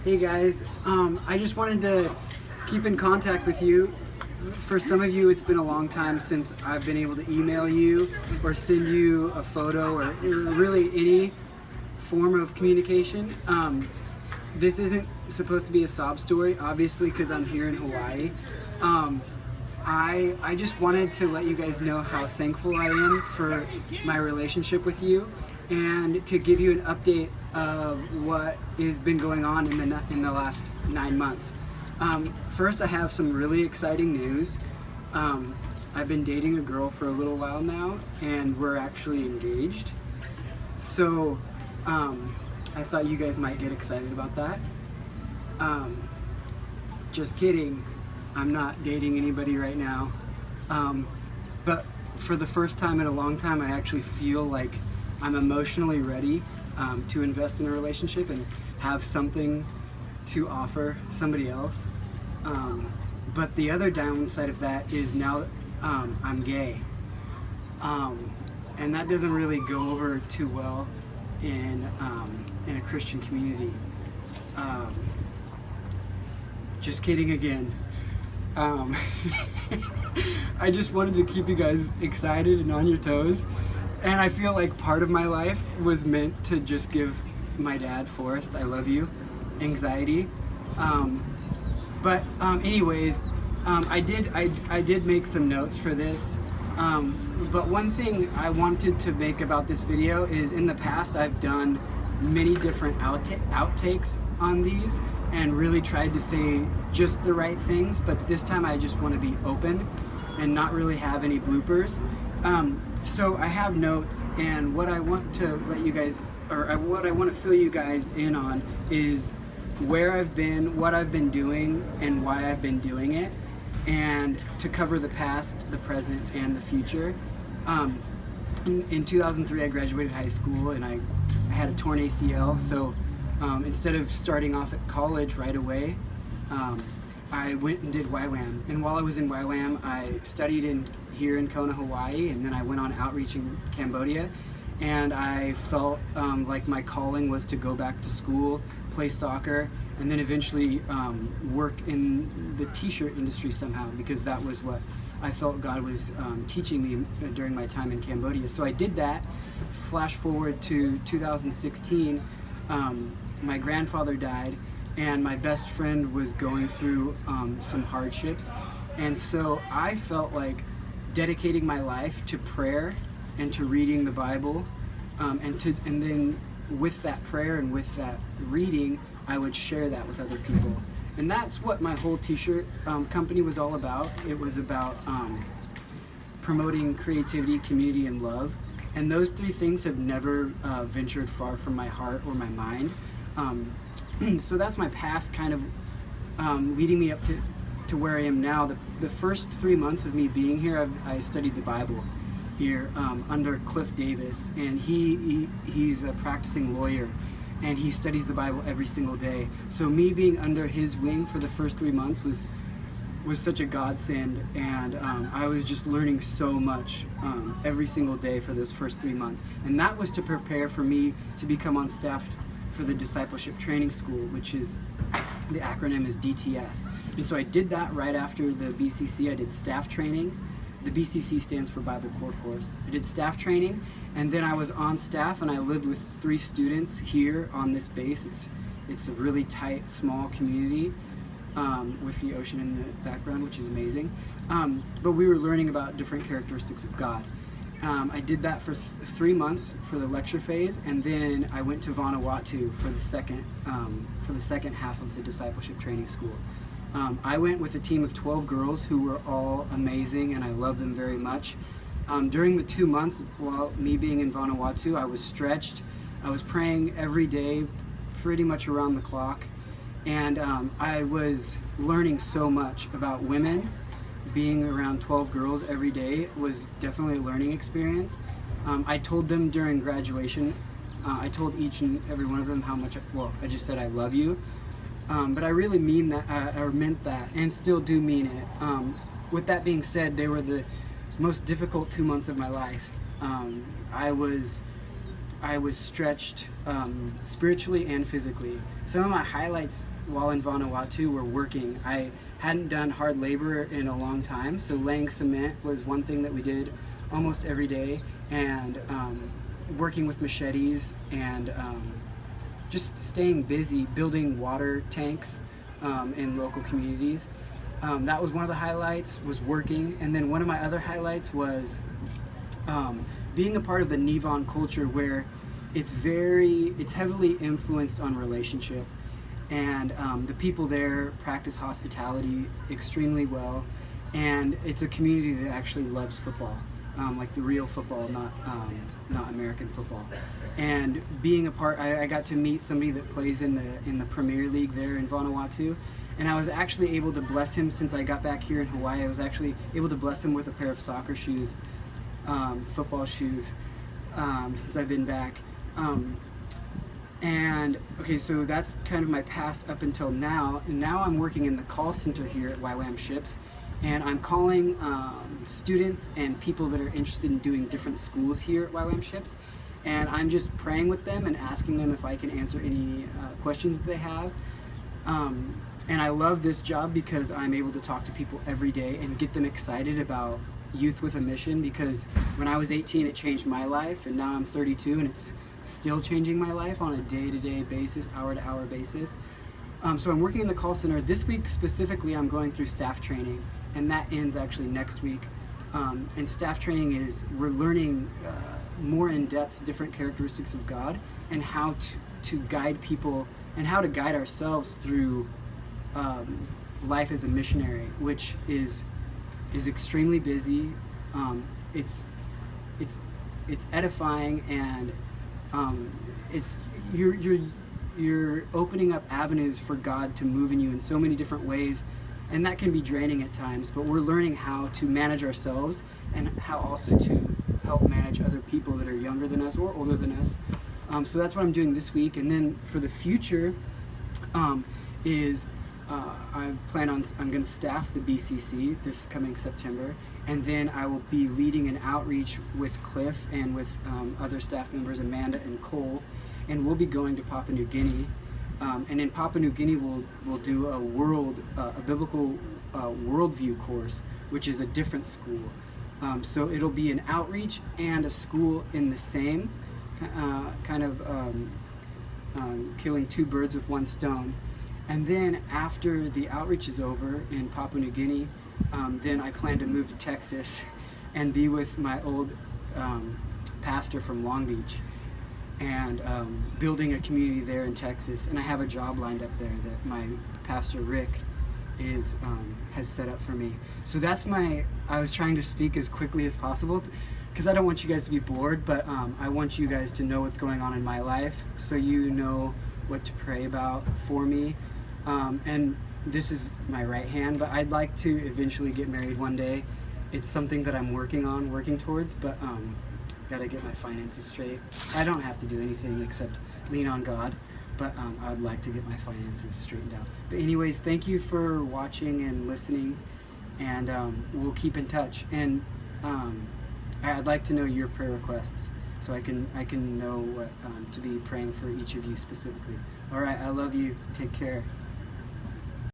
Hey guys, I just wanted to keep in contact with you. For some of you, it's been a long time since I've been able to email you or send you a photo or really any form of communication. This isn't supposed to be a sob story, obviously, because I'm here in Hawaii. I just wanted to let you guys know how thankful I am for my relationship with you, and to give you an update of what has been going on in the last 9 months. First, I have some really exciting news. I've been dating a girl for a little while now, and we're actually engaged. So I thought you guys might get excited about that. Just kidding. I'm not dating anybody right now. But for the first time in a long time, I actually feel like I'm emotionally ready to invest in a relationship and have something to offer somebody else. But the other downside of that is now I'm gay. And that doesn't really go over too well in a Christian community. Just kidding again. I just wanted to keep you guys excited and on your toes. And I feel like part of my life was meant to just give my dad, Forrest, I love you, anxiety. Anyways, I did make some notes for this. But one thing I wanted to make about this video is, in the past I've done many different outtakes on these and really tried to say just the right things, but this time I just want to be open and not really have any bloopers. So I have notes, and what I want to let you guys, what I want to fill you guys in on is where I've been, what I've been doing, and why I've been doing it, and to cover the past, the present, and the future. In 2003, I graduated high school, and I had a torn ACL, so instead of starting off at college right away, I went and did YWAM. And while I was in YWAM, I studied here in Kona, Hawaii, and then I went on outreach in Cambodia. And I felt like my calling was to go back to school, play soccer, and then eventually work in the t-shirt industry somehow, because that was what I felt God was teaching me during my time in Cambodia. So I did that. Flash forward to 2016, my grandfather died, and my best friend was going through some hardships. And so I felt like dedicating my life to prayer and to reading the Bible, and then with that prayer and with that reading, I would share that with other people. And that's what my whole t-shirt company was all about. It was about promoting creativity, community, and love. And those three things have never ventured far from my heart or my mind. So that's my past kind of leading me up to where I am now. The first 3 months of me being here, I studied the Bible here under Cliff Davis, and he's a practicing lawyer, and he studies the Bible every single day. So me being under his wing for the first 3 months was such a godsend, and I was just learning so much every single day for those first 3 months. And that was to prepare for me to become on staff for the Discipleship Training School, which is, the acronym is DTS. And so I did that right after the BCC. I did staff training. The BCC stands for Bible Core Course. I did staff training, and then I was on staff, and I lived with 3 students here on this base. It's a really tight, small community with the ocean in the background, which is amazing. But we were learning about different characteristics of God. I did that for 3 months for the lecture phase, and then I went to Vanuatu for the second half of the Discipleship Training School. I went with a team of 12 girls who were all amazing, and I love them very much. During the 2 months while me being in Vanuatu, I was stretched. I was praying every day, pretty much around the clock, and I was learning so much about women. Being around 12 girls every day was definitely a learning experience. I told them during graduation, I told each and every one of them how much, I just said I love you. But I really mean that, or meant that, and still do mean it. With that being said, they were the most difficult 2 months of my life. I was I was stretched spiritually and physically. Some of my highlights while in Vanuatu were working. I hadn't done hard labor in a long time, so laying cement was one thing that we did almost every day, and working with machetes, and just staying busy building water tanks in local communities. That was one of the highlights, was working. And then one of my other highlights was being a part of the Nivon culture, where it's heavily influenced on relationship, and the people there practice hospitality extremely well, and it's a community that actually loves football, like the real football, not American football. And being a part, I got to meet somebody that plays in the Premier League there in Vanuatu, and I was actually able to bless him. Since I got back here in Hawaii, I was actually able to bless him with a pair of soccer shoes, football shoes, since I've been back. And okay, so that's kind of my past up until now. And now I'm working in the call center here at YWAM Ships, and I'm calling students and people that are interested in doing different schools here at YWAM Ships, and I'm just praying with them and asking them if I can answer any questions that they have. And I love this job because I'm able to talk to people every day and get them excited about youth with a mission, because when I was 18 it changed my life, and now I'm 32 and it's still changing my life on a day-to-day basis, hour-to-hour basis. So I'm working in the call center. This week specifically I'm going through staff training, and that ends actually next week. And staff training is, we're learning more in depth different characteristics of God, and how to guide people, and how to guide ourselves through life as a missionary, which is extremely busy. It's edifying, and you're opening up avenues for God to move in you in so many different ways, and that can be draining at times. But we're learning how to manage ourselves, and how also to help manage other people that are younger than us or older than us. So that's what I'm doing this week. And then for the future, I'm going to staff the BCC this coming September, and then I will be leading an outreach with Cliff and with other staff members, Amanda and Cole, and we'll be going to Papua New Guinea. And in Papua New Guinea, we'll do a biblical worldview course, which is a different school. So it'll be an outreach and a school in the same, kind of killing two birds with one stone. And then after the outreach is over in Papua New Guinea, then I plan to move to Texas and be with my old pastor from Long Beach, and building a community there in Texas. And I have a job lined up there that my pastor Rick has set up for me. So that's I was trying to speak as quickly as possible, because I don't want you guys to be bored, but I want you guys to know what's going on in my life, so you know what to pray about for me. And this is my right hand, but I'd like to eventually get married one day. It's something that I'm working towards, but gotta get my finances straight. I don't have to do anything except lean on God, but I'd like to get my finances straightened out. But anyways, thank you for watching and listening, and we'll keep in touch. And I'd like to know your prayer requests, so I can know what to be praying for each of you specifically. All right, I love you. Take care.